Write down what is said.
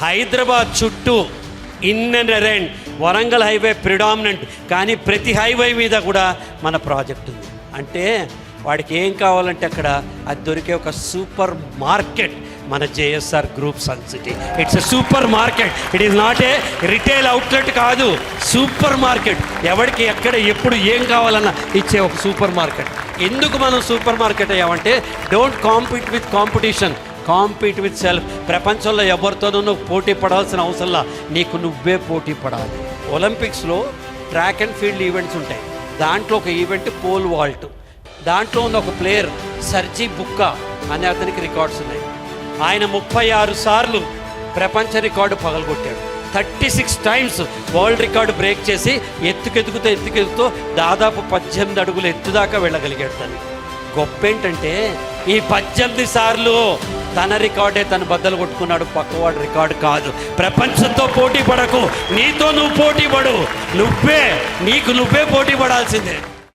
హైదరాబాద్ చుట్టూ in and around Warangal highway predominant, కానీ ప్రతి హైవే మీద కూడా మన ప్రాజెక్ట్ ఉంది. అంటే వాడికి ఏం కావాలంటే అక్కడ అది దొరికే ఒక సూపర్ మార్కెట్ మన JSR group Sun City. It's a supermarket. It is not a retail outlet కాదు, సూపర్ మార్కెట్. ఎవరికి ఎక్కడ ఎప్పుడు ఏం కావాలన్నా ఇచ్చే ఒక సూపర్ మార్కెట్. ఎందుకు మనం సూపర్ మార్కెట్ అయ్యామంటే don't compete with competition, compete with self. ప్రపంచంలో ఎవరితోనూ నువ్వు పోటీ పడాల్సిన అవసరంలా, నీకు నువ్వే పోటీ పడాలి. ఒలింపిక్స్లో ట్రాక్ అండ్ ఫీల్డ్ ఈవెంట్స్ ఉంటాయి. దాంట్లో ఒక ఈవెంట్ పోల్ వాల్ట్. దాంట్లో ఉన్న ఒక ప్లేయర్ సర్జీ బుక్కా అనే అతనికి రికార్డ్స్ ఉన్నాయి. ఆయన 36 సార్లు ప్రపంచ రికార్డు పగలగొట్టాడు. 36 టైమ్స్ వరల్డ్ రికార్డు బ్రేక్ చేసి ఎత్తుకెతుకుతూ దాదాపు 18 అడుగులు ఎత్తుదాకా వెళ్ళగలిగాడు. తను గొప్ప ఏంటంటే ఈ 18 సార్లు తన రికార్డే తను బద్దలు కొట్టుకున్నాడు, పక్కవాడు రికార్డు కాదు. ప్రపంచంతో పోటీ పడకు, నీతో నువ్వు పోటీ పడు. నీకు నువ్వే పోటీ పడాల్సిందే.